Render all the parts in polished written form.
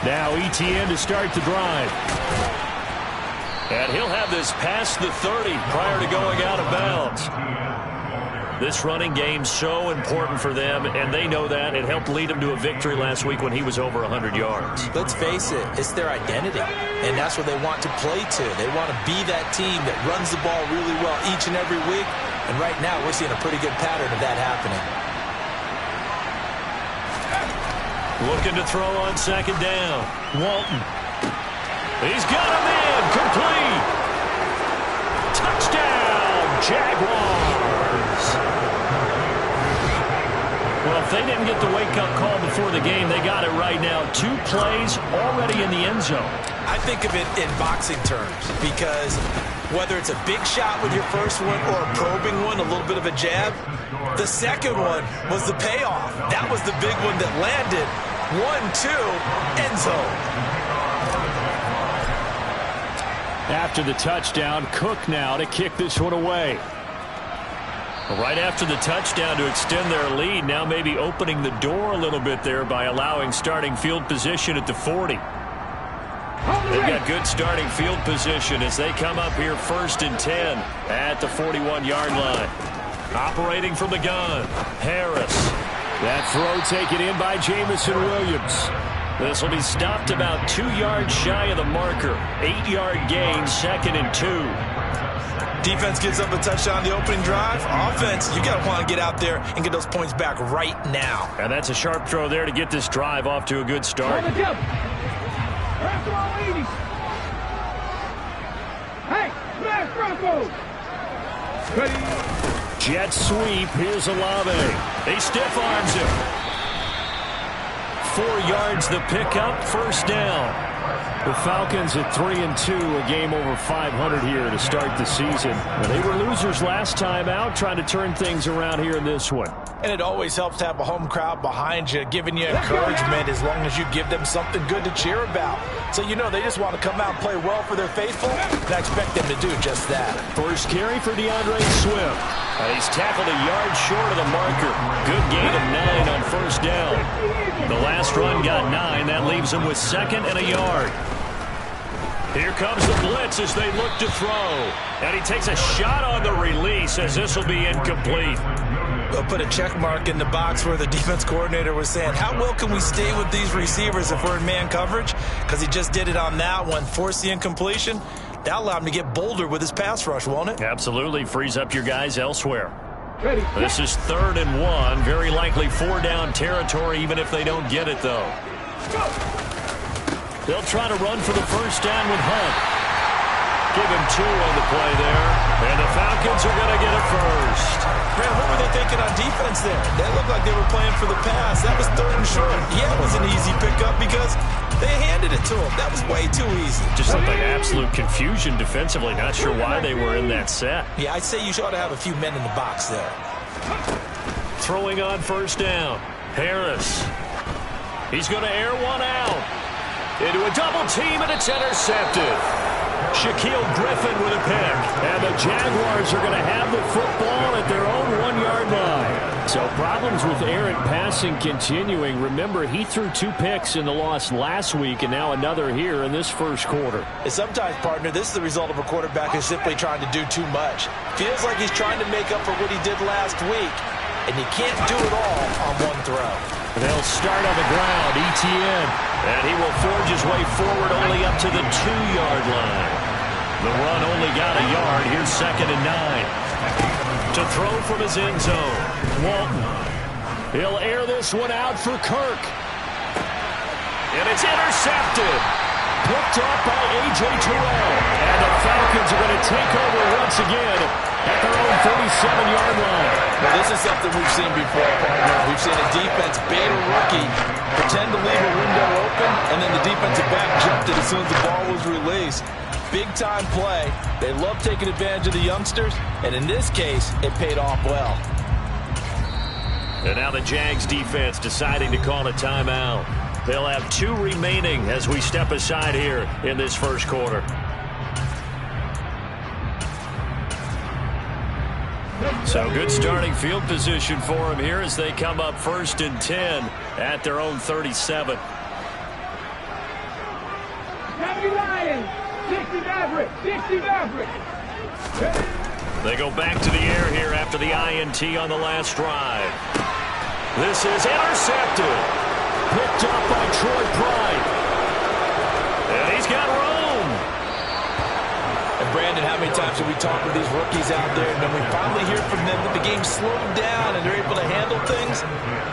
Now ETN to start the drive. And he'll have this past the 30 prior to going out of bounds. This running game so important for them, and they know that. It helped lead them to a victory last week when he was over 100 yards. Let's face it, it's their identity, and that's what they want to play to. They want to be that team that runs the ball really well each and every week, and right now we're seeing a pretty good pattern of that happening. Looking to throw on second down. Walton. He's got him in. Complete. Touchdown, Jaguars. Well, if they didn't get the wake-up call before the game, they got it right now. 2 plays already in the end zone. I think of it in boxing terms because whether it's a big shot with your first one or a probing one, a little bit of a jab, the second one was the payoff. That was the big one that landed. 1-2, end zone. After the touchdown, Cook now to kick this one away. Right after the touchdown to extend their lead, now maybe opening the door a little bit there by allowing starting field position at the 40. They've got good starting field position as they come up here 1st and 10 at the 41-yard line. Operating from the gun, Harris. That throw taken in by Jamison Williams. This will be stopped about 2 yards shy of the marker. 8-yard gain, 2nd and 2. Defense gives up a touchdown on the opening drive. Offense, you got to want to get out there and get those points back right now. And that's a sharp throw there to get this drive off to a good start. Hey, smash Broncos! Jet sweep. Here's Olave. He stiff arms him. 4 yards the pickup, 1st down. The Falcons at 3-2, a game over 500 here to start the season. They were losers last time out, trying to turn things around here in this one. And it always helps to have a home crowd behind you, giving you encouragement as long as you give them something good to cheer about. So you know they just want to come out and play well for their faithful, and I expect them to do just that. First carry for DeAndre Swift. He's tackled a yard short of the marker. Good gain of 9 on 1st down. The last run got 9. That leaves him with 2nd and a yard. Here comes the blitz as they look to throw. And he takes a shot on the release as this will be incomplete. We'll put a check mark in the box where the defense coordinator was saying, how well can we stay with these receivers if we're in man coverage? Because he just did it on that one, forced the incompletion. That allowed him to get bolder with his pass rush, won't it? Absolutely. Frees up your guys elsewhere. This is 3rd and 1. Very likely 4-down territory, even if they don't get it, though. They'll try to run for the 1st down with Hunt. Give him 2 on the play there. And the Falcons are going to get it first. Man, what were they thinking on defense there? That looked like they were playing for the pass. That was 3rd and short. Yeah, it was an easy pickup because they handed it to him. That was way too easy. Just looked like absolute confusion defensively. Not sure why they were in that set. Yeah, I'd say you ought to have a few men in the box there. Throwing on 1st down. Harris. He's going to air one out. Into a double team, and it's intercepted. Shaquille Griffin with a pick. And the Jaguars are going to have the football at their own 1-yard line. So problems with errant passing continuing. Remember, he threw 2 picks in the loss last week, and now another here in this 1st quarter. And sometimes, partner, this is the result of a quarterback who's simply trying to do too much. Feels like he's trying to make up for what he did last week, and you can't do it all on one throw. They'll start on the ground, ETN. And he will forge his way forward only up to the 2-yard line. The run only got a yard. Here's 2nd and 9. To throw from his end zone, Walton. He'll air this one out for Kirk. And it's intercepted. Picked up by A.J. Terrell. And the Falcons are going to take over once again at their own 37-yard line. Well, this is something we've seen before, partner. We've seen a defense bait a rookie, pretend to leave a window open, and then the defensive back jumped it as soon as the ball was released. Big-time play. They love taking advantage of the youngsters, and in this case, it paid off well. And now the Jags defense deciding to call a timeout. They'll have 2 remaining as we step aside here in this 1st quarter. So good starting field position for them here as they come up 1st and 10 at their own 37. 60 Lions. 60 Maverick. 60 Maverick. They go back to the air here after the INT on the last drive. This is intercepted. Picked up by Troy Pride. And he's got room. And Brandon, how many times have we talked with these rookies out there, and then we finally hear from them that the game slowed down and they're able to handle things?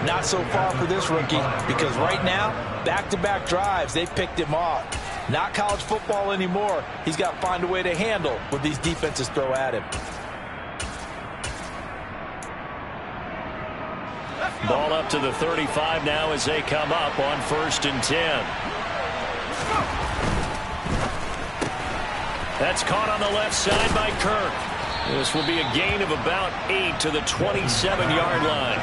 Not so far for this rookie, because right now, back-to-back drives, they picked him off. Not college football anymore. He's got to find a way to handle what these defenses throw at him. Ball up to the 35 now as they come up on 1st and 10. That's caught on the left side by Kirk. This will be a gain of about 8 to the 27-yard line.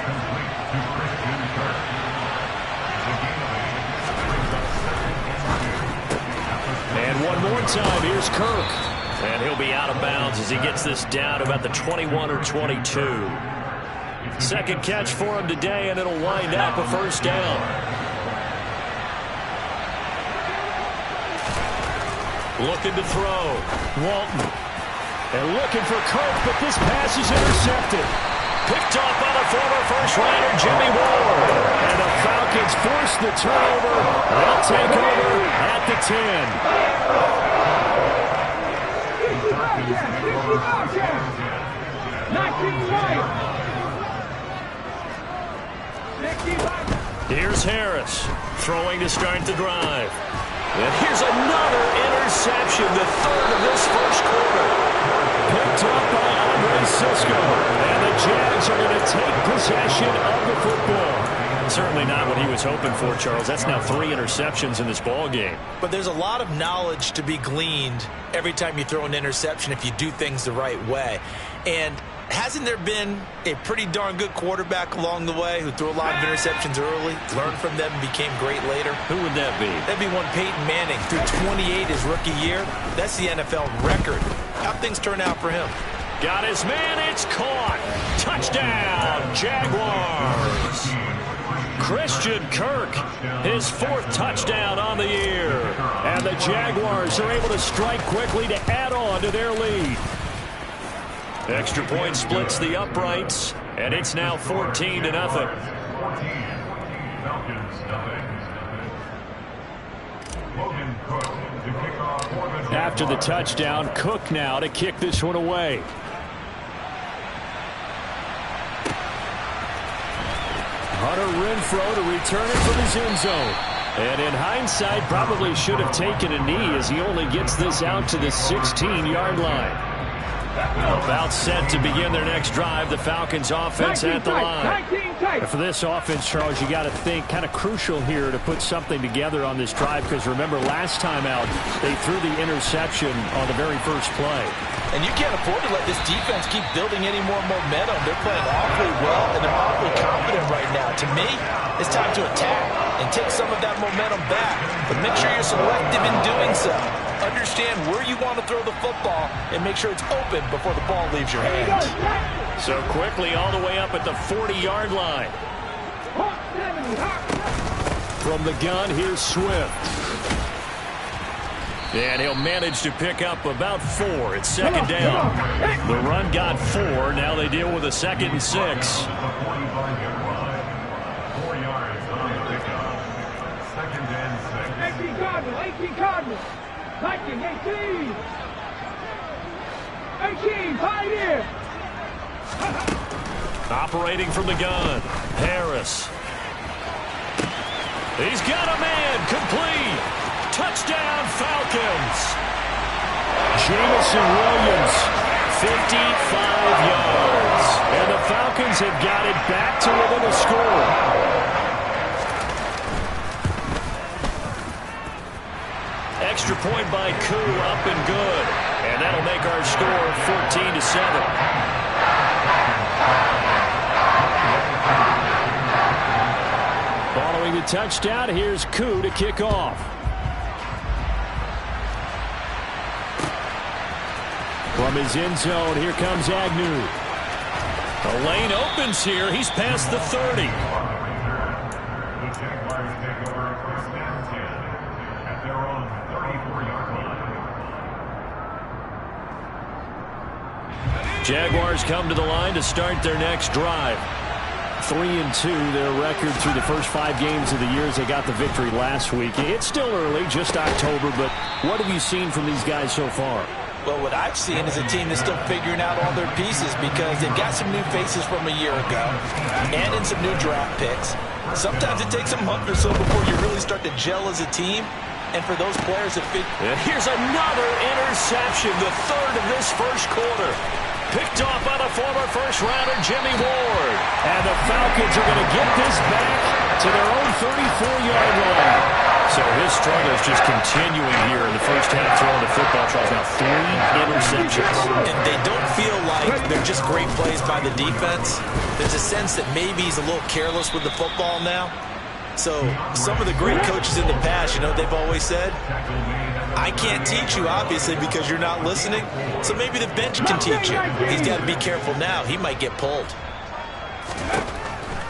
And one more time, here's Kirk. And he'll be out of bounds as he gets this down about the 21 or 22. Second catch for him today, and it'll wind up a 1st down. Looking to throw. Walton. And looking for Kirk, but this pass is intercepted. Picked off by the former first-rounder Jimmy Ward. And the Falcons force the turnover. They'll take over at the 10. Here's Harris, throwing to start the drive. And here's another interception, the 3rd of this first quarter. Picked up by Andre Cisco. And the Jags are going to take possession of the football. Certainly not what he was hoping for, Charles. That's now 3 interceptions in this ball game. But there's a lot of knowledge to be gleaned every time you throw an interception if you do things the right way. And hasn't there been a pretty darn good quarterback along the way who threw a lot of interceptions early, learned from them, and became great later? Who would that be? That'd be one Peyton Manning. Threw 28 his rookie year. That's the NFL record. How'd things turn out for him? Got his man. It's caught. Touchdown, Jaguars. Christian Kirk, his 4th touchdown on the year. And the Jaguars are able to strike quickly to add on to their lead. Extra point splits the uprights, and it's now 14-0. After the touchdown, Cook now to kick this one away. Hunter Renfrow to return it from his end zone. And in hindsight, probably should have taken a knee as he only gets this out to the 16-yard line. About set to begin their next drive, the Falcons offense at the line. And for this offense, Charles, you got to think kind of crucial here to put something together on this drive, because remember last time out they threw the interception on the very first play. And you can't afford to let this defense keep building any more momentum. They're playing awfully well, and they're awfully confident right now. To me, it's time to attack and take some of that momentum back. But make sure you're selective in doing so. Understand where you want to throw the football and make sure it's open before the ball leaves your hands. So quickly all the way up at the 40-yard line. From the gun, here's Swift. And he'll manage to pick up about 4. It's 2nd down. The run got 4. Now they deal with a 2nd and 6. 18 Cardinals. 19, 18, Pioneer. Operating from the gun, Harris. He's got a man, complete. Touchdown, Falcons. Jamison Williams, 55 yards. And the Falcons have got it back to within a score. Extra point by Koo, up and good. And that'll make our score 14-7. Following the touchdown, here's Koo to kick off. From his end zone, here comes Agnew. The lane opens here. He's past the 30. The Jaguars take over 1st and 10 at their own 34-yard Jaguars come to the line to start their next drive. 3-2, their record through the first 5 games of the year as they got the victory last week. It's still early, just October, but what have you seen from these guys so far? Well, what I've seen is a team that's still figuring out all their pieces because they've got some new faces from a year ago and in some new draft picks. Sometimes it takes a month or so before you really start to gel as a team. And for those players that fit... And here's another interception, the third of this first quarter. Picked off by the former first-rounder Jimmy Ward. And the Falcons are going to get this back to their own 34-yard line. So his struggle is just continuing here in the first half throwing the football. Charles, now 3 interceptions. And they don't feel like they're just great plays by the defense. There's a sense that maybe he's a little careless with the football now. So some of the great coaches in the past, you know, they've always said, I can't teach you, obviously, because you're not listening. So maybe the bench can teach you. He's got to be careful now. He might get pulled.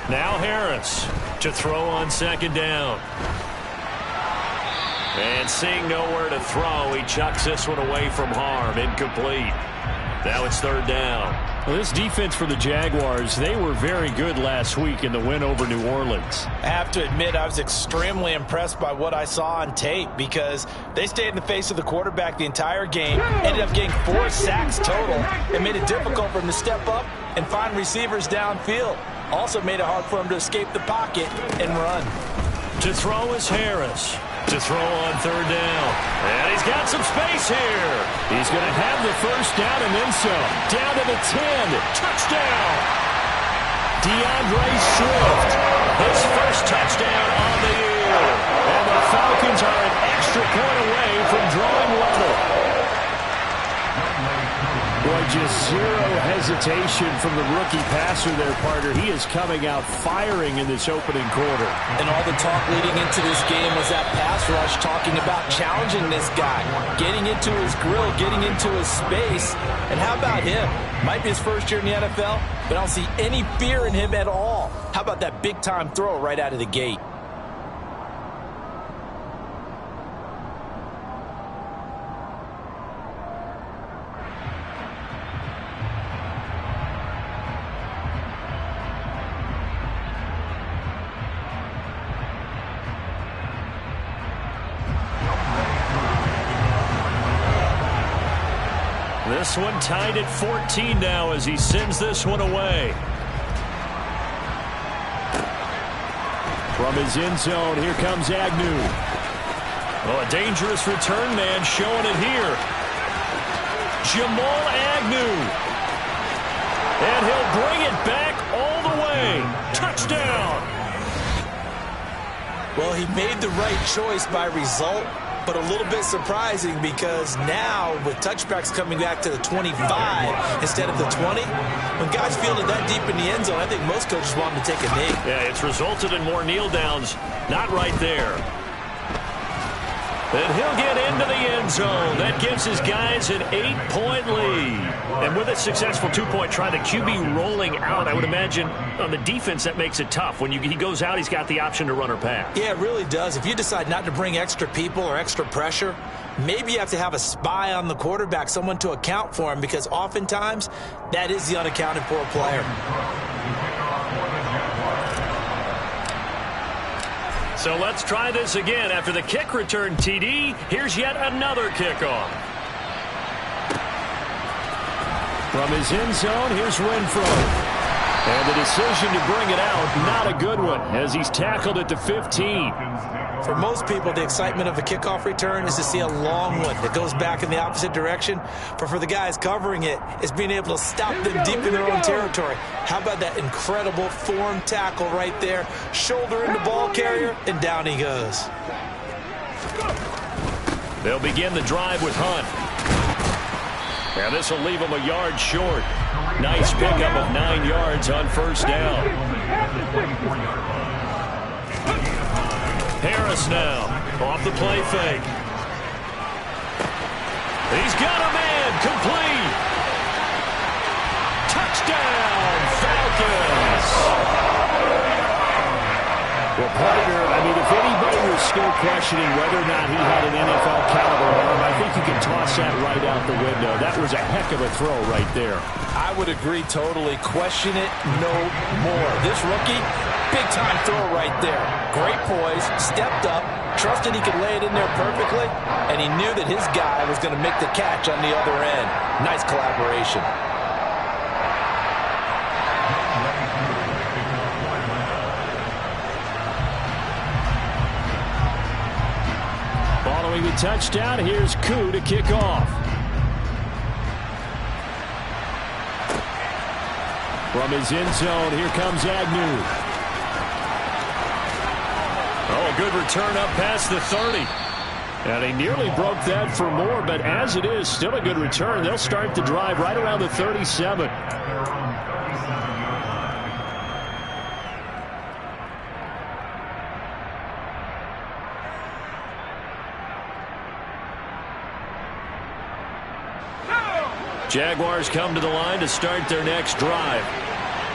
Now Harris to throw on second down. And seeing nowhere to throw, he chucks this one away from harm. Incomplete. Now it's third down. Well, this defense for the Jaguars, they were very good last week in the win over New Orleans. I have to admit, I was extremely impressed by what I saw on tape because they stayed in the face of the quarterback the entire game, ended up getting 4 sacks total, and made it difficult for him to step up and find receivers downfield. Also made it hard for him to escape the pocket and run. To throw is Harris. To throw on third down. And he's got some space here. He's going to have the first down and then some. Down to the 10. Touchdown. DeAndre Swift. His first touchdown on the year. And the Falcons are an extra point away from drawing level. Boy, just zero hesitation from the rookie passer there, partner. He is coming out firing in this opening quarter. And all the talk leading into this game was that pass rush, talking about challenging this guy, getting into his grill, getting into his space. And how about him? Might be his first year in the NFL, but I don't see any fear in him at all. How about that big-time throw right out of the gate? This one tied at 14 now as he sends this one away. From his end zone, here comes Agnew. Oh, a dangerous return man showing it here. Jamal Agnew. And he'll bring it back all the way. Touchdown. Well, he made the right choice by result, but a little bit surprising because now with touchbacks coming back to the 25 instead of the 20, when guys fielded that deep in the end zone, I think most coaches want them to take a knee. Yeah, it's resulted in more kneel downs. Not right there. And he'll get into the end zone. That gives his guys an 8-point lead. And with a successful 2-point try, the QB rolling out, I would imagine on the defense that makes it tough. When he goes out, he's got the option to run or pass. Yeah, it really does. If you decide not to bring extra people or extra pressure, maybe you have to have a spy on the quarterback, someone to account for him, because oftentimes that is the unaccounted for player. So let's try this again. After the kick return TD, here's yet another kickoff. From his end zone, here's Renfro. And the decision to bring it out, not a good one, as he's tackled at the 15. For most people, the excitement of a kickoff return is to see a long one that goes back in the opposite direction. But for the guys covering it, it's being able to stop them deep in their own territory. How about that incredible form tackle right there? Shoulder in the ball carrier, and down he goes. They'll begin the drive with Hunt. And this will leave him a yard short. Nice pickup of 9 yards on first down. Harris now off the play fake. He's got a man, complete. Touchdown, Falcons. Well, partner, I mean, if anybody was still questioning whether or not he had an NFL caliber arm, I think you can toss that right out the window. That was a heck of a throw right there. I would agree totally. Question it no more. This rookie, big-time throw right there. Great poise, stepped up, trusted he could lay it in there perfectly, and he knew that his guy was going to make the catch on the other end. Nice collaboration. Following the touchdown, here's Koo to kick off. From his end zone, here comes Agnew. Oh, a good return up past the 30. And he nearly broke that for more, but as it is, still a good return. They'll start the drive right around the 37. Jaguars come to the line to start their next drive.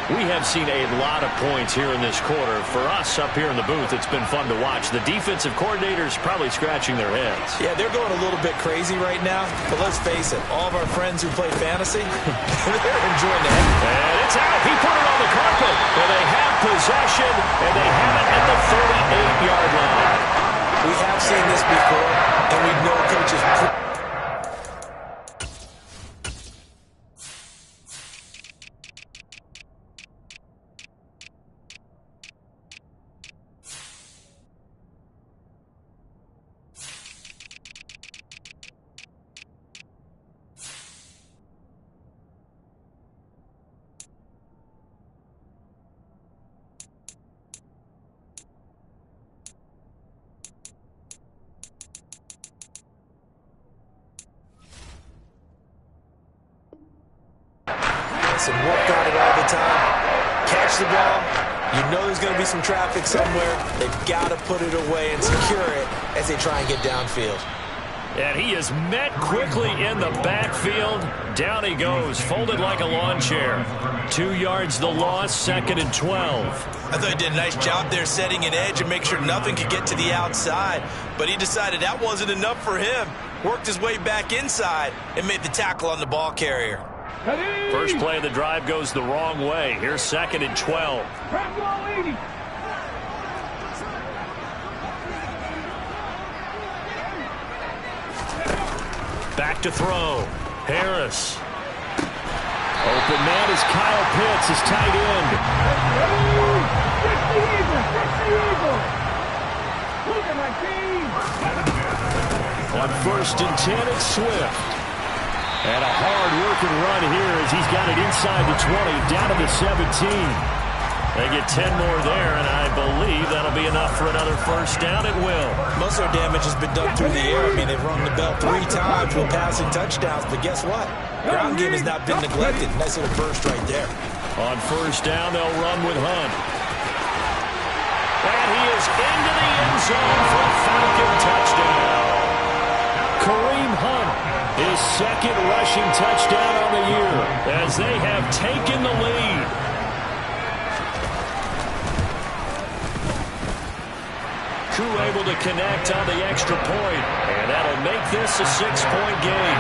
We have seen a lot of points here in this quarter. For us up here in the booth, it's been fun to watch. The defensive coordinators probably scratching their heads. Yeah, they're going a little bit crazy right now, but let's face it, all of our friends who play fantasy, they're enjoying the heck. And it's out. He put it on the carpet. And they have possession, and they have it at the 38-yard line. We have seen this before, and we know coaches. And work on it all the time. Catch the ball. You know there's going to be some traffic somewhere. They've got to put it away and secure it as they try and get downfield. And he is met quickly in the backfield. Down he goes, folded like a lawn chair. 2 yards the loss, 2nd and 12. I thought he did a nice job there setting an edge and make sure nothing could get to the outside. But he decided that wasn't enough for him. Worked his way back inside and made the tackle on the ball carrier. First play of the drive goes the wrong way. Here's 2nd and 12. Back to throw. Harris. Open man is Kyle Pitts, his tight end. On 1st and 10, it's Swift. And a hard-working run here as he's got it inside the 20, down to the 17. They get 10 more there, and I believe that'll be enough for another first down. It will. Most of their damage has been done through the air. I mean, they've rung the bell 3 times with passing touchdowns, but guess what? Ground game has not been neglected. Nice little burst right there. On first down, they'll run with Hunt. And he is into the end zone for a Falcon touchdown. Kareem Hunt, his 2nd rushing touchdown on the year, as they have taken the lead. Crew able to connect on the extra point, and that'll make this a 6-point game.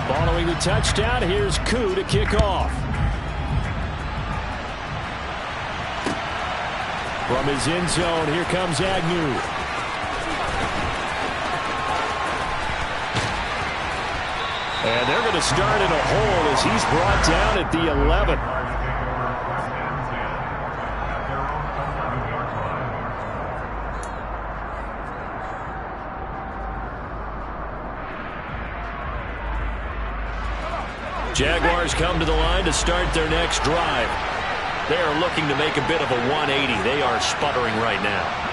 Following the touchdown, here's Koo to kick off. From his end zone, here comes Agnew. And they're going to start in a hole as he's brought down at the 11. Jaguars come to the line to start their next drive. They are looking to make a bit of a 180. They are sputtering right now.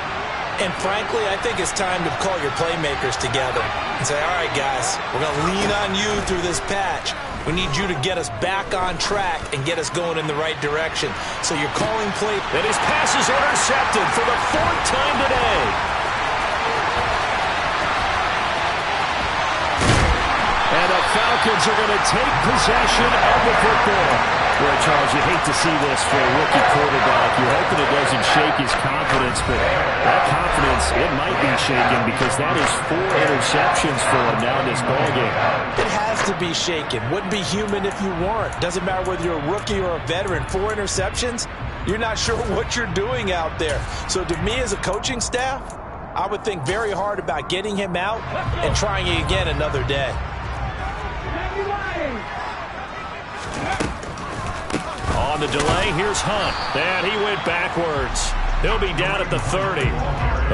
And frankly, I think it's time to call your playmakers together and say, all right, guys, we're going to lean on you through this patch. We need you to get us back on track and get us going in the right direction. So you're calling play. And his pass is intercepted for the 4th time today. And the Falcons are going to take possession of the football. Boy, Charles, you hate to see this for a rookie quarterback. You're hoping it doesn't shake his confidence, but that confidence, it might be shaken because that is 4 interceptions for him now in this ballgame. It has to be shaken. Wouldn't be human if you weren't. Doesn't matter whether you're a rookie or a veteran. 4 interceptions, you're not sure what you're doing out there. So to me as a coaching staff, I would think very hard about getting him out and trying it again another day. On the delay, here's Hunt. And he went backwards. He'll be down at the 30.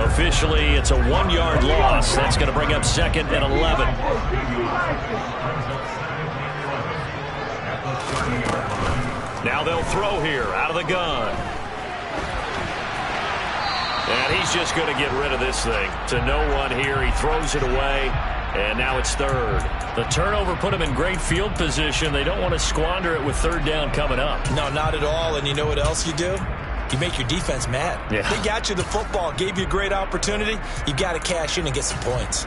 Officially, it's a 1-yard loss. That's going to bring up 2nd and 11. Now they'll throw here out of the gun. And he's just going to get rid of this thing. To no one here. He throws it away. And now it's 3rd. The turnover put him in great field position. They don't want to squander it with 3rd down coming up. No, not at all. And you know what else you do? You make your defense mad. Yeah. They got you the football, gave you a great opportunity. You've got to cash in and get some points.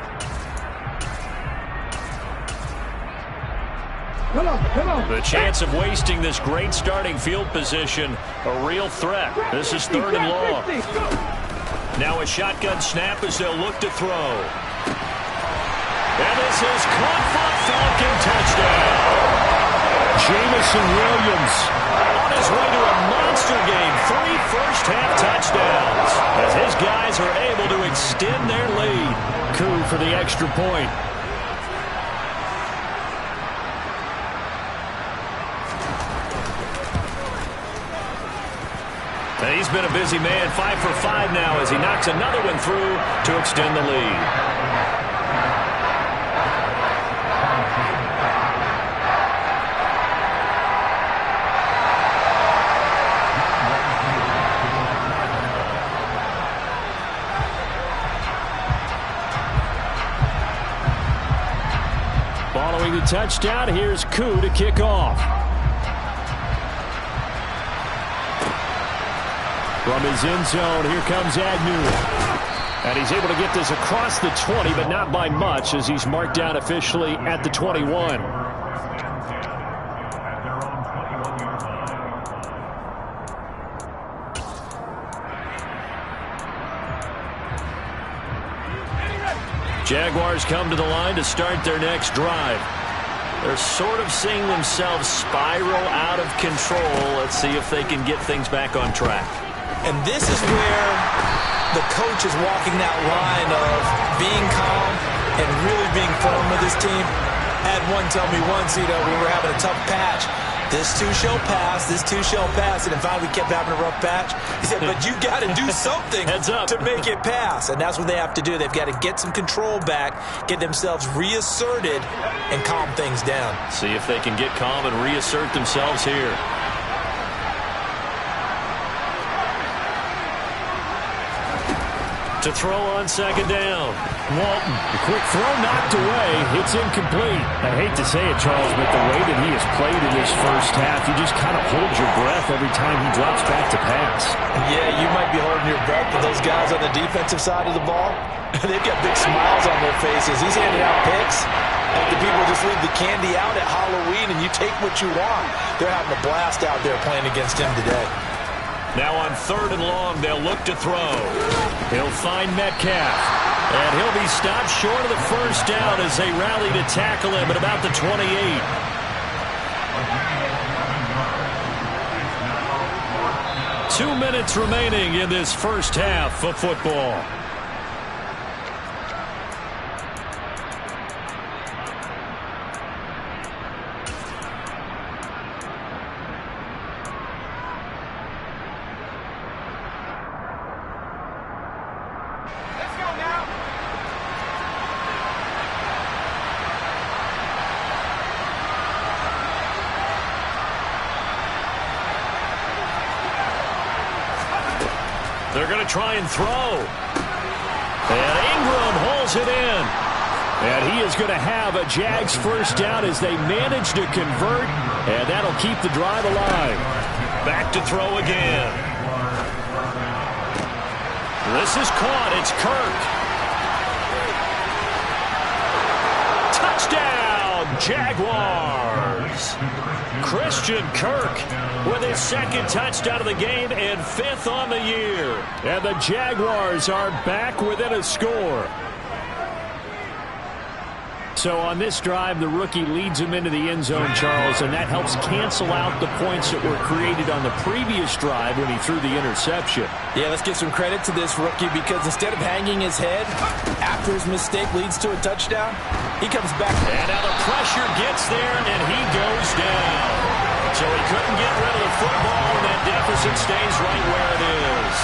Come on. The chance of wasting this great starting field position, a real threat. This is 3rd and long. Now a shotgun snap as they'll look to throw. And this is caught for a Falcon touchdown. Jamison Williams On his way to a monster game, 3 first-half touchdowns. As his guys are able to extend their lead. coup for the extra point. And he's been a busy man, 5 for 5 now as he knocks another one through to extend the lead. Following the touchdown, here's Koo to kick off. From his end zone, here comes Agnew. And he's able to get this across the 20, but not by much as he's marked down officially at the 21. Jaguars come to the line to start their next drive. They're sort of seeing themselves spiral out of control. Let's see if they can get things back on track. And this is where the coach is walking that line of being calm and really being firm with his team. I had one tell me once, we were having a tough patch. This too shall pass, this too shall pass. And finally we kept having a rough patch. He said, but you got to do something Heads up. to make it pass. And that's what they have to do. They've got to get some control back, get themselves reasserted, and calm things down. See if they can get calm and reassert themselves here. To throw on 2nd down. Walton, the quick throw knocked away. It's incomplete. I hate to say it, Charles, but the way that he has played in this first half, you just kind of hold your breath every time he drops back to pass. Yeah, you might be holding your breath, but those guys on the defensive side of the ball, they've got big smiles on their faces. He's handing out picks. Like the people just leave the candy out at Halloween and you take what you want. They're having a blast out there playing against him today. Now on 3rd and long, they'll look to throw. He'll find Metcalf. And he'll be stopped short of the first down as they rally to tackle him at about the 28. Two minutes remaining in this first half of football. They're going to try and throw. And Ingram holds it in. And he is going to have a Jags first down as they manage to convert. And that'll keep the drive alive. Back to throw again. This is caught. It's Kirk. Touchdown, Jaguars. Christian Kirk with his second touchdown of the game and 5th on the year. And the Jaguars are back within a score. So on this drive, the rookie leads him into the end zone, Charles, and that helps cancel out the points that were created on the previous drive when he threw the interception. Yeah, let's give some credit to this rookie because instead of hanging his head after his mistake leads to a touchdown, he comes back. And now the pressure gets there, and he goes down. So he couldn't get rid of the football, and that deficit stays right where it is.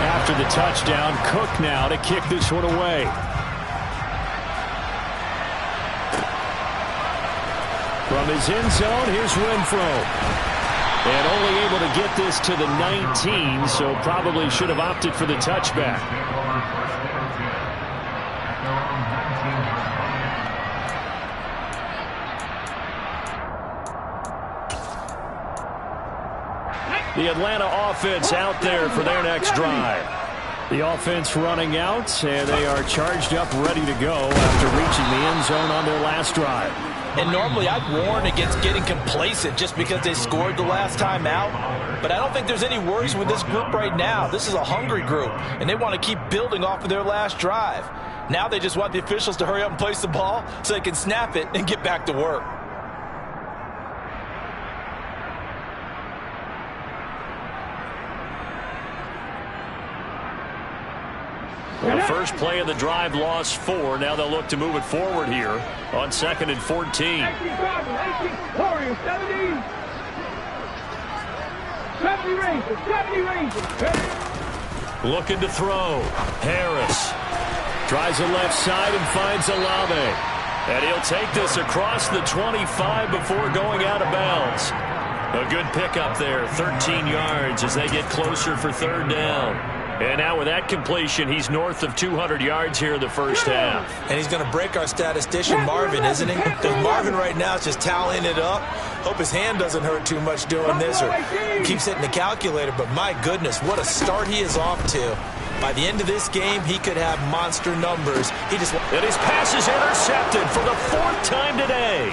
After the touchdown, Cook now to kick this one away. From his end zone, here's Renfro. And only able to get this to the 19, so probably should have opted for the touchback. The Atlanta offense out there for their next drive. The offense running out, and they are charged up, ready to go after reaching the end zone on their last drive. And normally I'd warn against getting complacent just because they scored the last time out. But I don't think there's any worries with this group right now. This is a hungry group, and they want to keep building off of their last drive. Now they just want the officials to hurry up and place the ball so they can snap it and get back to work. The first play of the drive lost 4. Now they'll look to move it forward here on 2nd and 14. 70 Rangers. Looking to throw. Harris tries the left side and finds Olave. And he'll take this across the 25 before going out of bounds. A good pickup there, 13 yards as they get closer for 3rd down. And now with that completion, he's north of 200 yards here in the first half. And he's going to break our statistician, Marvin, isn't he? Because Marvin right now is just tallying it up. Hope his hand doesn't hurt too much doing this or keeps hitting the calculator. But my goodness, what a start he is off to. By the end of this game, he could have monster numbers. And his pass is intercepted for the 4th time today.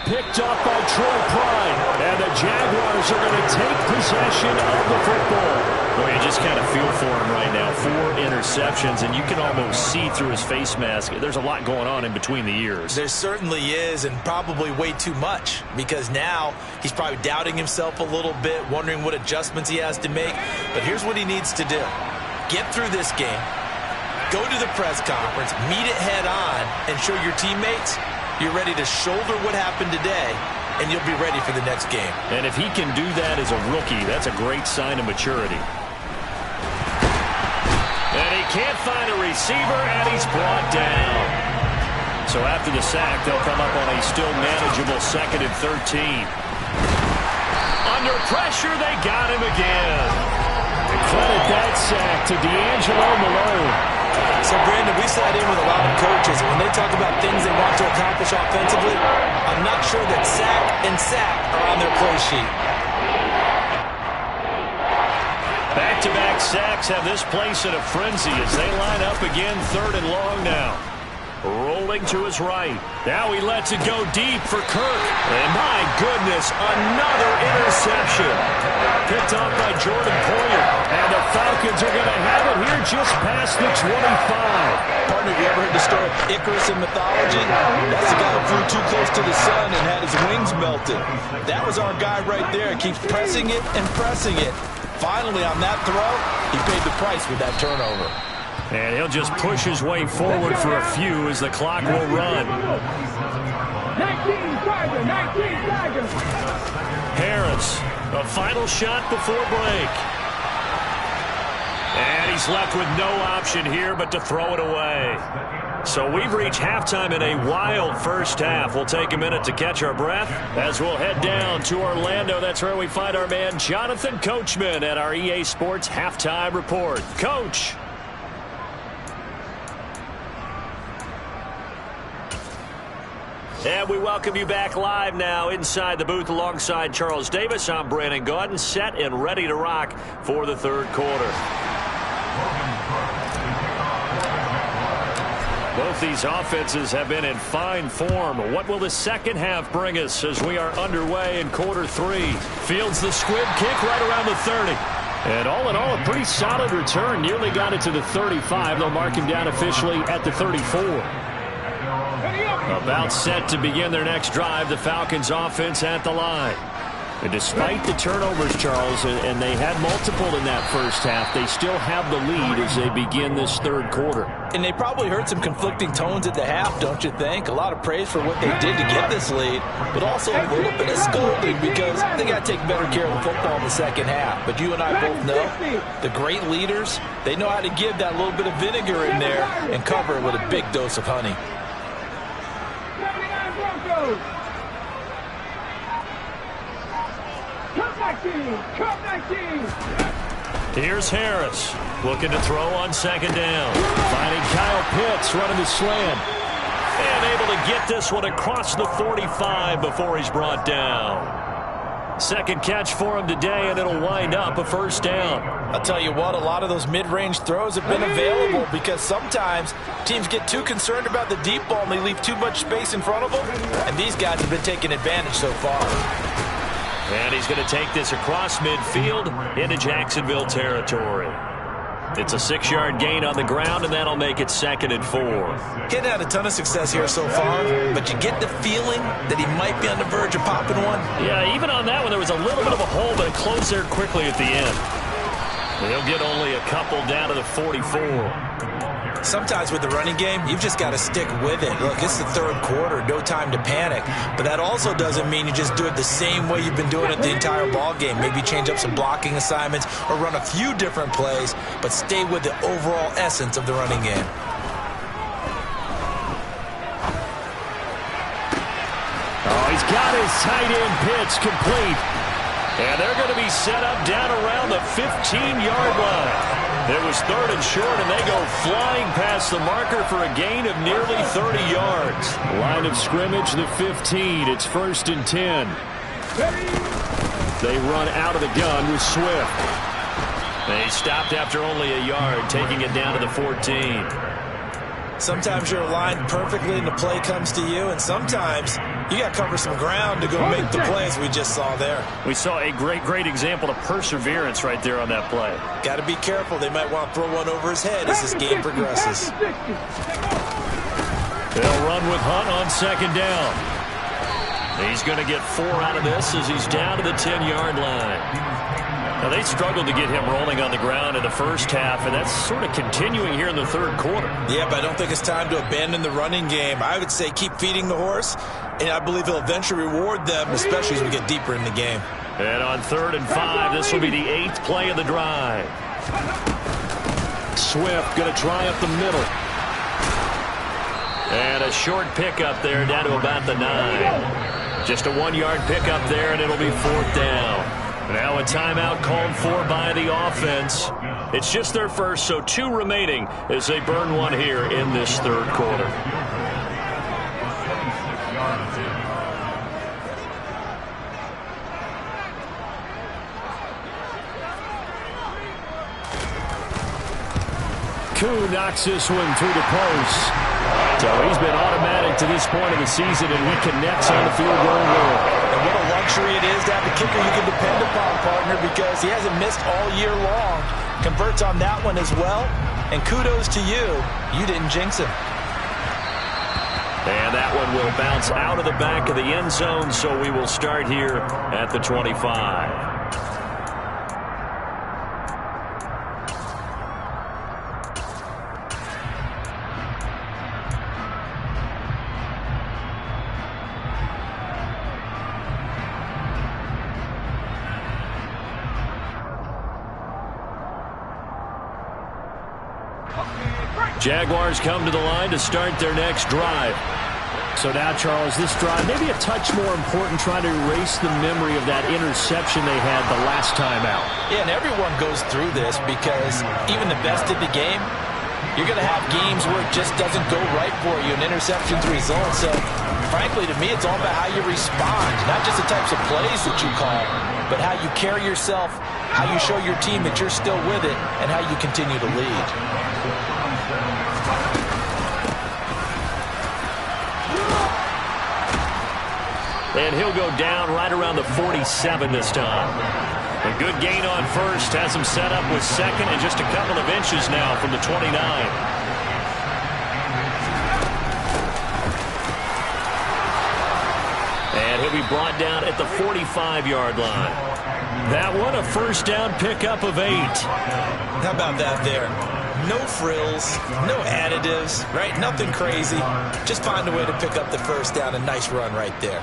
Picked up by Troy Pride. And the Jaguars are going to take possession of the football. Well, you just kind of feel for him right now. 4 interceptions, and you can almost see through his face mask. There's a lot going on in between the ears. There certainly is, and probably way too much, because now he's probably doubting himself a little bit, wondering what adjustments he has to make. But here's what he needs to do. Get through this game, go to the press conference, meet it head on, and show your teammates you're ready to shoulder what happened today, and you'll be ready for the next game. And if he can do that as a rookie, that's a great sign of maturity. And he can't find a receiver, and he's brought down. So after the sack, they'll come up on a still manageable 2nd and 13. Under pressure, they got him again. Credit that sack to D'Angelo Malone. So, Brandon, we sat in with a lot of coaches, and when they talk about things they want to accomplish offensively, I'm not sure that sack and sack are on their play sheet. Back-to-back sacks have this place in a frenzy as they line up again, 3rd and long now. Rolling to his right. Now he lets it go deep for Kirk. And my goodness, another interception. Picked off by Jordan Poyer. And the Falcons are going to have it here just past the 25. Partner, have you ever heard the story of Icarus in mythology? That's the guy who flew too close to the sun and had his wings melted. That was our guy right there. He keeps pressing it and pressing it. Finally, on that throw, he paid the price with that turnover. And he'll just push his way forward for a few as the clock will run. 19 Tigers. Harris, a final shot before break. And he's left with no option here but to throw it away. So we've reached halftime in a wild first half. We'll take a minute to catch our breath as we'll head down to Orlando. That's where we find our man Jonathan Coachman at our EA Sports Halftime Report. Coach. And we welcome you back live now inside the booth alongside Charles Davis. I'm Brandon Gaudin, set and ready to rock for the 3rd quarter. Both these offenses have been in fine form. What will the second half bring us as we are underway in quarter 3? Fields the squib kick right around the 30. And all in all, a pretty solid return. Nearly got it to the 35. They'll mark him down officially at the 34. About set to begin their next drive. The Falcons offense at the line. And despite the turnovers, Charles, and they had multiple in that first half, they still have the lead as they begin this third quarter. And they probably heard some conflicting tones at the half, don't you think? A lot of praise for what they did to get this lead, but also a little bit of scolding because they got to take better care of the football in the second half. But you and I both know the great leaders, they know how to give that little bit of vinegar in there and cover it with a big dose of honey. Here's Harris looking to throw on second down. Finding Kyle Pitts running the slant. And able to get this one across the 45 before he's brought down. Second catch for him today, and it'll wind up a first down. I'll tell you what, a lot of those mid-range throws have been available because sometimes teams get too concerned about the deep ball and they leave too much space in front of them. And these guys have been taking advantage so far. And he's going to take this across midfield into Jacksonville territory. It's a 6-yard gain on the ground, and that'll make it 2nd and 4. Getting had a ton of success here so far, but you get the feeling that he might be on the verge of popping one. Yeah, even on that one, there was a little bit of a hole, but it closed there quickly at the end. He'll get only a couple down to the 44. Sometimes with the running game, you've just got to stick with it. Look, it's the third quarter, no time to panic. But that also doesn't mean you just do it the same way you've been doing it the entire ball game. Maybe change up some blocking assignments or run a few different plays, but stay with the overall essence of the running game. Oh, he's got his tight end Pitts complete. And they're going to be set up down around the 15-yard line. It was 3rd and short, and they go flying past the marker for a gain of nearly 30 yards. Line of scrimmage, the 15. It's 1st and 10. They run out of the gun with Swift. They stopped after only a yard, taking it down to the 14. Sometimes you're aligned perfectly and the play comes to you, and sometimes you got to cover some ground to go make the plays we just saw there. We saw a great example of perseverance right there on that play. Got to be careful. They might want to throw one over his head as this game progresses. They'll run with Hunt on second down. He's going to get 4 out of this as he's down to the 10-yard line. Now, they struggled to get him rolling on the ground in the first half, and that's sort of continuing here in the third quarter. Yeah, but I don't think it's time to abandon the running game. I would say keep feeding the horse, and I believe he'll eventually reward them, especially as we get deeper in the game. And on 3rd and 5, this will be the 8th play of the drive. Swift going to try up the middle. And a short pickup there down to about the 9. Just a 1-yard pickup there, and it'll be 4th down. Now a timeout called for by the offense. It's just their first, so 2 remaining as they burn one here in this third quarter. Koo knocks this one through the post. So he's been automatic to this point of the season, and he connects on the field goal there. And what a luxury it is to have a kicker you can depend upon, partner, because he hasn't missed all year long. Converts on that one as well. And kudos to you. You didn't jinx him. And that one will bounce out of the back of the end zone, so we will start here at the 25. Jaguars come to the line to start their next drive. So now, Charles, this drive maybe a touch more important, trying to erase the memory of that interception they had the last time out. Yeah, and everyone goes through this because even the best of the game, you're going to have games where it just doesn't go right for you, and interceptions result. So, frankly, to me, it's all about how you respond, not just the types of plays that you call, but how you carry yourself, how you show your team that you're still with it, and how you continue to lead. And he'll go down right around the 47 this time. A good gain on first has him set up with second and just a couple of inches now from the 29. And he'll be brought down at the 45-yard line. That one, a first down pickup of 8. How about that there? No frills, no additives, right? Nothing crazy. Just find a way to pick up the first down. A nice run right there.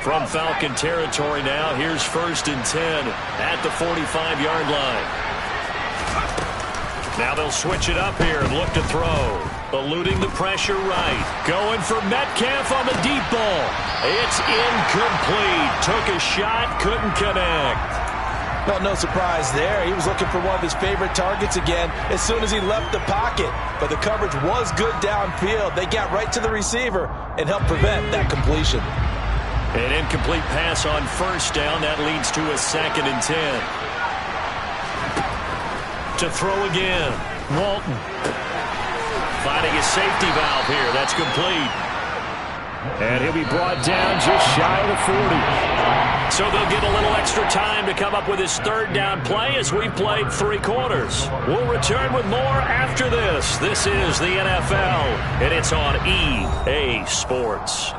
From Falcon territory now, here's 1st and 10 at the 45-yard line. Now they'll switch it up here and look to throw. Eluding the pressure right. Going for Metcalf on the deep ball. It's incomplete. Took a shot, couldn't connect. Well, no surprise there. He was looking for one of his favorite targets again as soon as he left the pocket. But the coverage was good downfield. They got right to the receiver and helped prevent that completion. An incomplete pass on first down. That leads to a 2nd and 10. To throw again. Walton. Finding a safety valve here. That's complete. And he'll be brought down just shy of the 40. So they'll get a little extra time to come up with his 3rd down play as we've played 3 quarters. We'll return with more after this. This is the NFL, and it's on EA Sports.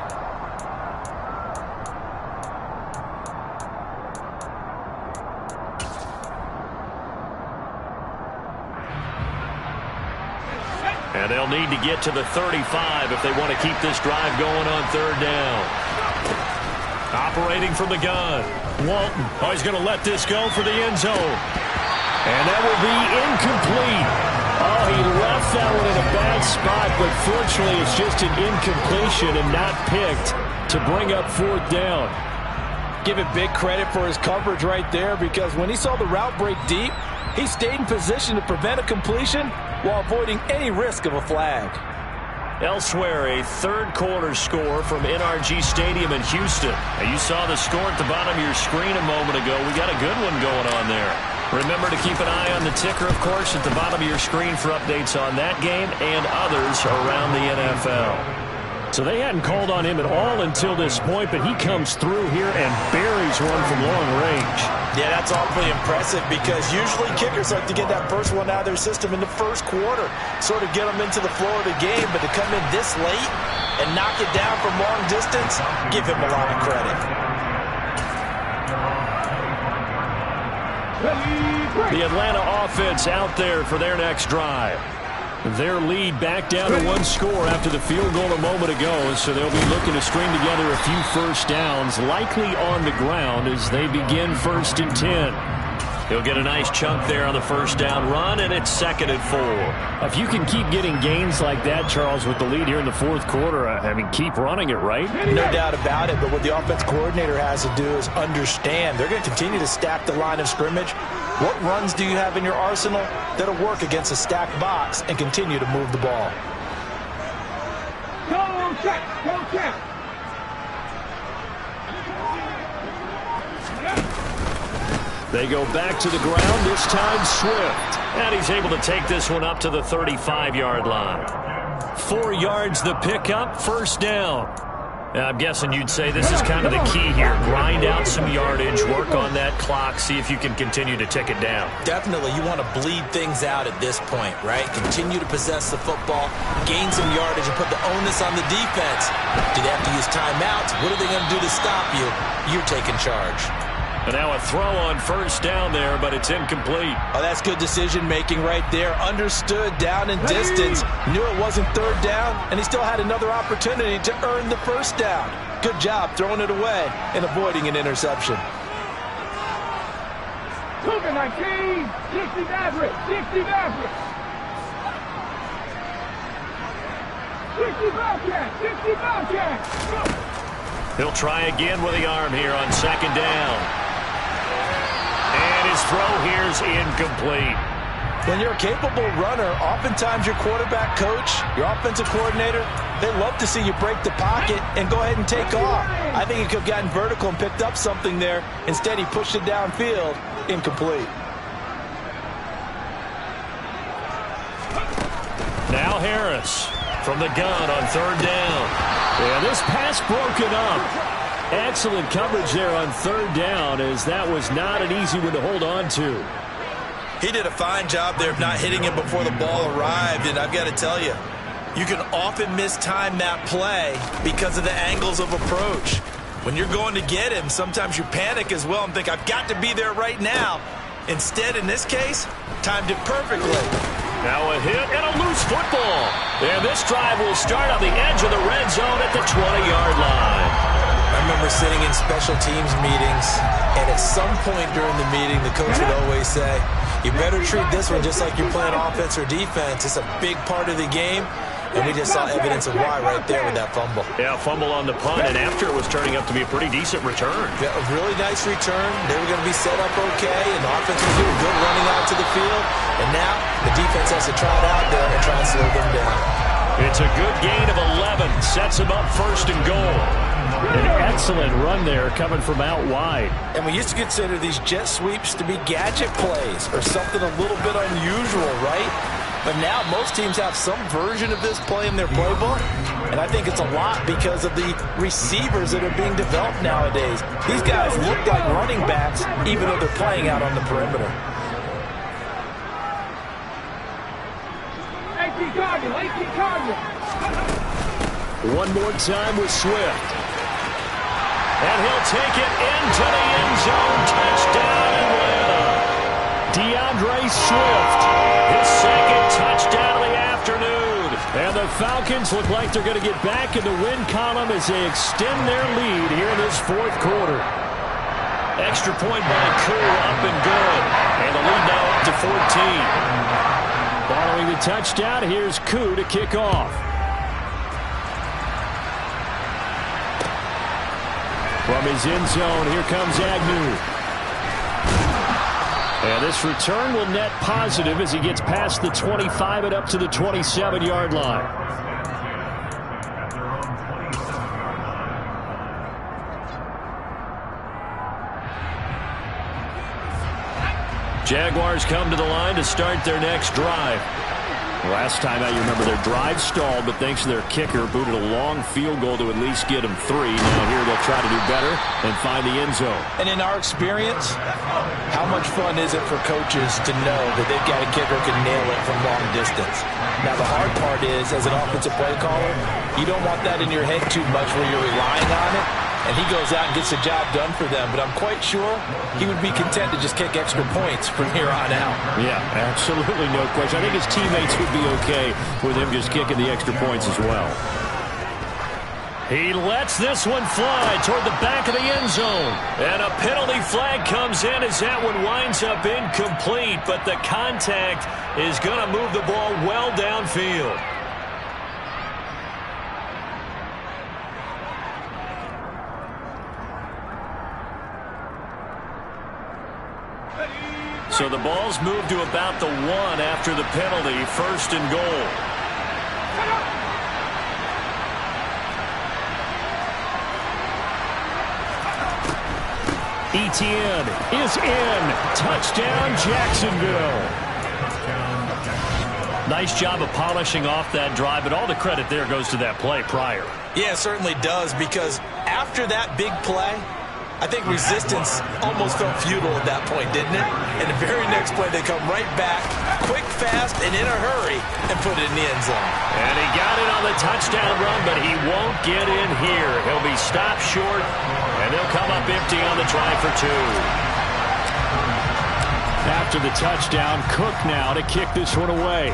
And they'll need to get to the 35 if they want to keep this drive going on 3rd down. Operating from the gun. Walton. Oh, he's going to let this go for the end zone. And that will be incomplete. Oh, he left that one in a bad spot, but fortunately it's just an incompletion and not picked to bring up 4th down. Give it big credit for his coverage right there, because when he saw the route break deep, he stayed in position to prevent a completion while avoiding any risk of a flag. Elsewhere, a 3rd quarter score from NRG Stadium in Houston. Now, you saw the score at the bottom of your screen a moment ago. We got a good one going on there. Remember to keep an eye on the ticker, of course, at the bottom of your screen for updates on that game and others around the NFL. So they hadn't called on him at all until this point, but he comes through here and buries one from long range. Yeah, that's awfully impressive, because usually kickers like to get that first one out of their system in the 1st quarter, sort of get them into the flow of the game, but to come in this late and knock it down from long distance, give him a lot of credit. The Atlanta offense out there for their next drive. Their lead back down to 1 score after the field goal a moment ago, so they'll be looking to string together a few first downs, likely on the ground as they begin 1st and 10. He'll get a nice chunk there on the 1st down run, and it's 2nd and 4. If you can keep getting gains like that, Charles, with the lead here in the 4th quarter, I mean, keep running it, right? No doubt about it, but what the offense coordinator has to do is understand they're going to continue to stack the line of scrimmage. What runs do you have in your arsenal that'll work against a stacked box and continue to move the ball? Go check, go check. They go back to the ground, this time Swift. And he's able to take this one up to the 35-yard line. 4 yards the pickup, 1st down. I'm guessing you'd say this is kind of the key here. Grind out some yardage, work on that clock, see if you can continue to tick it down. Definitely, you want to bleed things out at this point, right? Continue to possess the football, gain some yardage, and put the onus on the defense. Do they have to use timeouts? What are they going to do to stop you? You're taking charge. And now a throw on 1st down there, but it's incomplete. Oh, that's good decision-making right there. Understood down and distance. Knew it wasn't 3rd down, and he still had another opportunity to earn the 1st down. Good job throwing it away and avoiding an interception. 19, 60 Maverick, 60 Maverick. 60 Bobcat, 60 Bobcat. He'll try again with the arm here on 2nd down. And his throw here's incomplete. When you're a capable runner, oftentimes your quarterback coach, your offensive coordinator, they love to see you break the pocket and go ahead and take off. I think he could have gotten vertical and picked up something there. Instead, he pushed it downfield, incomplete. Now Harris from the gun on third down. Yeah, this pass broken up. Excellent coverage there on third down, as that was not an easy one to hold on to. He did a fine job there of not hitting him before the ball arrived, and I've got to tell you, you can often mistime that play because of the angles of approach. When you're going to get him, sometimes you panic as well and think, I've got to be there right now. Instead, in this case, timed it perfectly. Now a hit and a loose football. And this drive will start on the edge of the red zone at the 20-yard line. I remember sitting in special teams meetings, and at some point during the meeting, the coach would always say, you better treat this one just like you're playing offense or defense. It's a big part of the game. And we just saw evidence of why right there with that fumble. Yeah, fumble on the punt, and after it was turning up to be a pretty decent return. Yeah, a really nice return. They were going to be set up okay, and the offense was doing good running out to the field. And now the defense has to try it out there and try and slow them down. It's a good gain of 11. Sets them up first and goal. An excellent run there coming from out wide. And we used to consider these jet sweeps to be gadget plays or something a little bit unusual, right? But now most teams have some version of this play in their playbook, and I think it's a lot because of the receivers that are being developed nowadays. These guys look like running backs even though they're playing out on the perimeter. One more time with Swift. And he'll take it into the end zone. Touchdown, Atlanta. DeAndre Swift. His second touchdown of the afternoon. And the Falcons look like they're going to get back in the win column as they extend their lead here in this fourth quarter. Extra point by Koo, up and good. And the lead now up to 14. Following the touchdown, here's Koo to kick off. From his end zone, here comes Agnew. And this return will net positive as he gets past the 25 and up to the 27-yard line. Jaguars come to the line to start their next drive. Last time out, you remember their drive stalled, but thanks to their kicker, booted a long field goal to at least get them 3. Now here they'll try to do better and find the end zone. And in our experience, how much fun is it for coaches to know that they've got a kicker who can nail it from long distance? Now the hard part is, as an offensive play caller, you don't want that in your head too much where you're relying on it. And he goes out and gets the job done for them. But I'm quite sure he would be content to just kick extra points from here on out. Yeah, absolutely no question. I think his teammates would be okay with him just kicking the extra points as well. He lets this one fly toward the back of the end zone. And a penalty flag comes in as that one winds up incomplete. But the contact is going to move the ball well downfield. So the ball's moved to about the 1 after the penalty, first and goal. Etienne is in. Touchdown, Jacksonville. Nice job of polishing off that drive, but all the credit there goes to that play prior. Yeah, it certainly does, because after that big play, I think resistance almost felt futile at that point, didn't it? And the very next play, they come right back, quick, fast, and in a hurry, and put it in the end zone. And he got it on the touchdown run, but he won't get in here. He'll be stopped short, and they'll come up empty on the try for 2. After the touchdown, Cook now to kick this one away.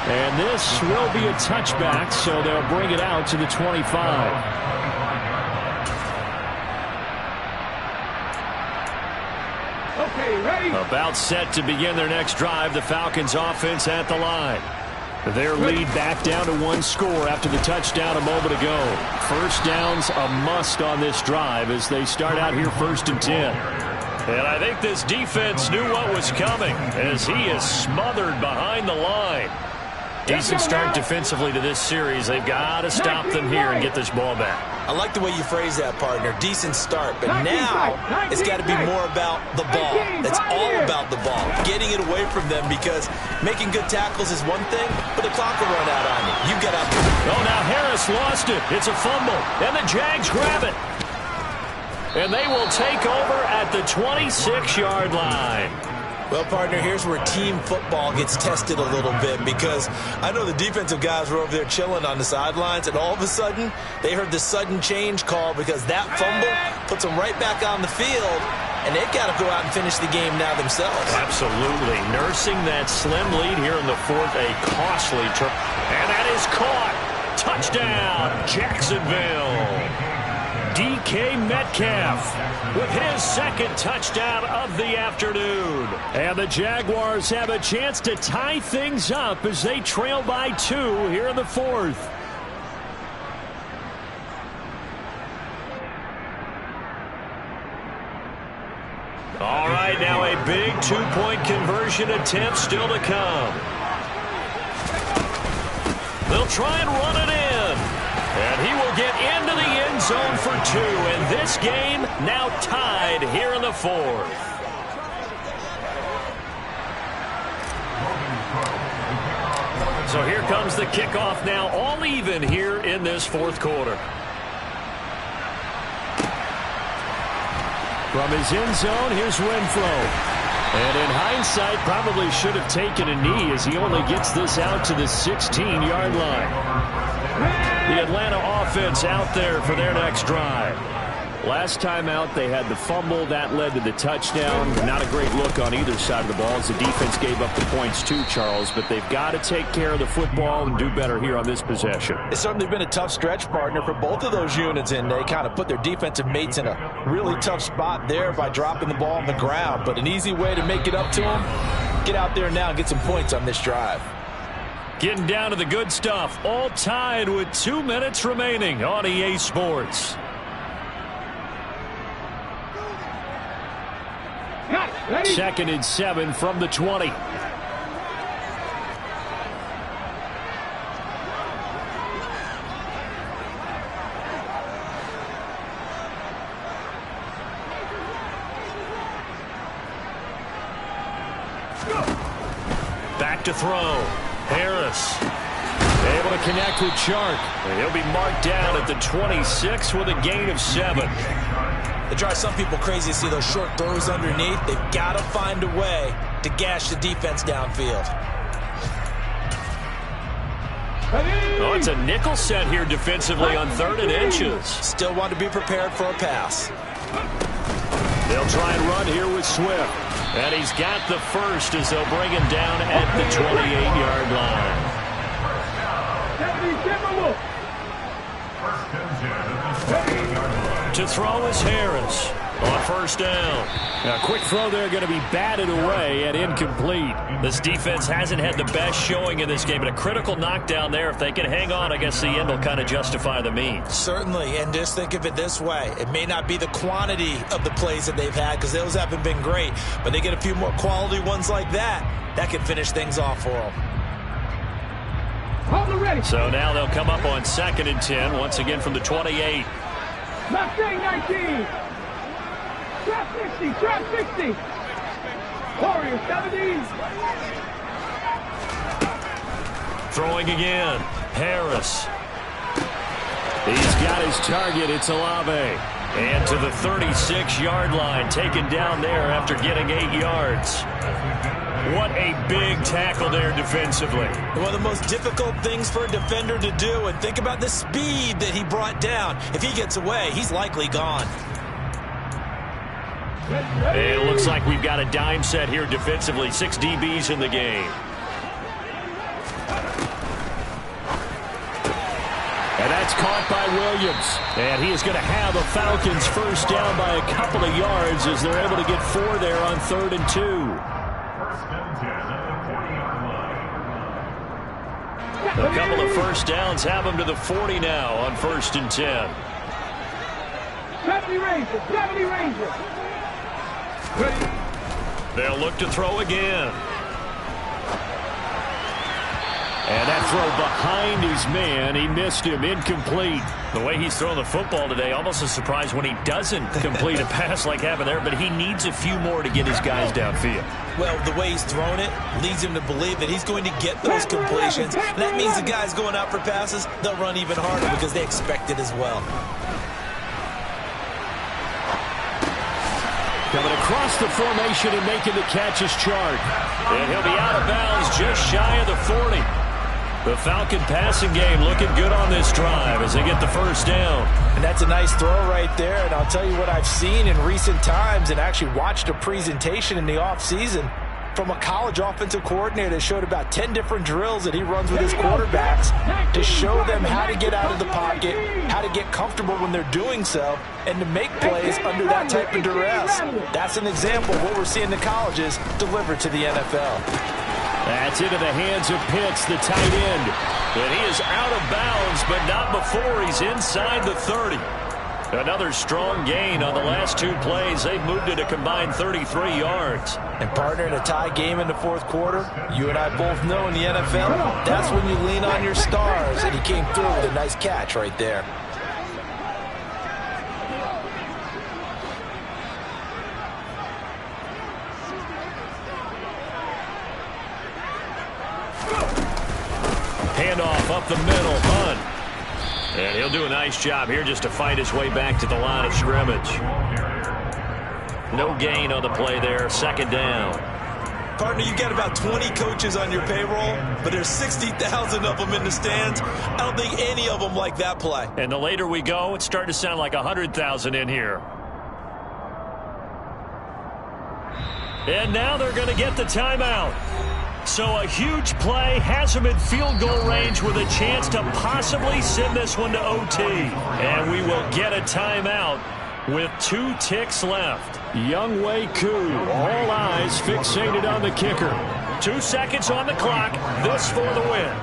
And this will be a touchback, so they'll bring it out to the 25. Okay, ready? About set to begin their next drive, the Falcons offense at the line. Their lead back down to 1 score after the touchdown a moment ago. First down's a must on this drive as they start out here 1st and 10. And I think this defense knew what was coming as he is smothered behind the line. Decent start defensively to this series. They've got to stop them here and get this ball back. I like the way you phrase that, partner. Decent start, but now it's got to be more about the ball. It's all about the ball, getting it away from them, because making good tackles is one thing, but the clock will run out on you. You get out there. Oh, now Harris lost it. It's a fumble, and the Jags grab it. And they will take over at the 26-yard line. Well, partner, here's where team football gets tested a little bit, because I know the defensive guys were over there chilling on the sidelines, and all of a sudden, they heard the sudden change call because that fumble puts them right back on the field, and they've got to go out and finish the game now themselves. Absolutely. Nursing that slim lead here in the fourth, a costly trip. And that is caught. Touchdown, Jacksonville. DK Metcalf with his second touchdown of the afternoon. And the Jaguars have a chance to tie things up as they trail by 2 here in the fourth. All right, now a big 2-point conversion attempt still to come. They'll try and run it in. And he will get into the end zone for 2. And this game now tied here in the fourth. So here comes the kickoff now, all even here in this fourth quarter. From his end zone, here's Renfro. And in hindsight, probably should have taken a knee as he only gets this out to the 16-yard line. The Atlanta offense out there for their next drive. Last time out, they had the fumble. That led to the touchdown. Not a great look on either side of the ball as the defense gave up the points too, Charles. But they've got to take care of the football and do better here on this possession. It's certainly been a tough stretch, partner, for both of those units, and they kind of put their defensive mates in a really tough spot there by dropping the ball on the ground. But an easy way to make it up to them, get out there now and get some points on this drive. Getting down to the good stuff. All tied with 2 minutes remaining on EA Sports. Second and 7 from the 20. Back to throw. Harris able to connect with Chark. And he'll be marked down at the 26 with a gain of 7. It drives some people crazy to see those short throws underneath. They've got to find a way to gash the defense downfield. Oh, it's a nickel set here defensively on 3rd and inches. Still want to be prepared for a pass. They'll try and run here with Swift. And he's got the first as they'll bring him down at the 28-yard line. To throw is Harris on first down. Now, quick throw there going to be batted away and incomplete. This defense hasn't had the best showing in this game, but a critical knockdown there. If they can hang on, I guess the end will kind of justify the means. Certainly, and just think of it this way. It may not be the quantity of the plays that they've had because those haven't been great, but they get a few more quality ones like that. That can finish things off for them. So now they'll come up on 2nd and 10, once again from the 28. Mustang 19. Trap 60. Trap 60. Warrior 70. Throwing again. Harris. He's got his target. It's Olave. And to the 36-yard line, taken down there after getting 8 yards. What a big tackle there defensively. One of the most difficult things for a defender to do, and think about the speed that he brought down. If he gets away, he's likely gone. It looks like we've got a dime set here defensively. 6 DBs in the game. And that's caught by Williams. And he is going to have a Falcons first down by a couple of yards as they're able to get 4 there on 3rd and 2. A couple of first downs have them to the 40 now on 1st and 10. 70 Rangers, 70 Rangers. They'll look to throw again. And that throw behind his man, he missed him, incomplete. The way he's throwing the football today, almost a surprise when he doesn't complete a pass like happened there, but he needs a few more to get his guys downfield. Well, the way he's thrown it leads him to believe that he's going to get those completions. That means the guys going out for passes, they'll run even harder because they expect it as well. Coming across the formation and making the catch is Chard. And he'll be out of bounds just shy of the 40. The Falcon passing game looking good on this drive as they get the first down. And that's a nice throw right there. And I'll tell you what I've seen in recent times and actually watched a presentation in the offseason from a college offensive coordinator that showed about 10 different drills that he runs with his quarterbacks to show them how to get out of the pocket, how to get comfortable when they're doing so, and to make plays under that type of duress. That's an example of what we're seeing the colleges deliver to the NFL. That's into the hands of Pitts, the tight end. And he is out of bounds, but not before he's inside the 30. Another strong gain on the last two plays. They've moved it a combined 33 yards. And partner, in a tie game in the fourth quarter, you and I both know in the NFL, that's when you lean on your stars. And he came through with a nice catch right there. Handoff up the middle, Hunt. And he'll do a nice job here just to fight his way back to the line of scrimmage. No gain on the play there, second down. Partner, you got about 20 coaches on your payroll, but there's 60,000 of them in the stands. I don't think any of them like that play. And the later we go, it's starting to sound like 100,000 in here. And now they're going to get the timeout. So a huge play has them in field goal range with a chance to possibly send this one to OT. And we will get a timeout with 2 ticks left. Younghoe Koo, all eyes fixated on the kicker. 2 seconds on the clock. This for the win.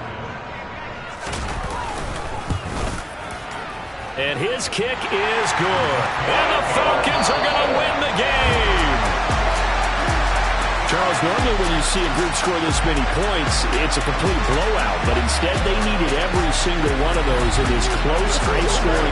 And his kick is good. And the Falcons are going to win the game. Charles, normally when you see a group score this many points, it's a complete blowout. But instead, they needed every single one of those in this close, high-scoring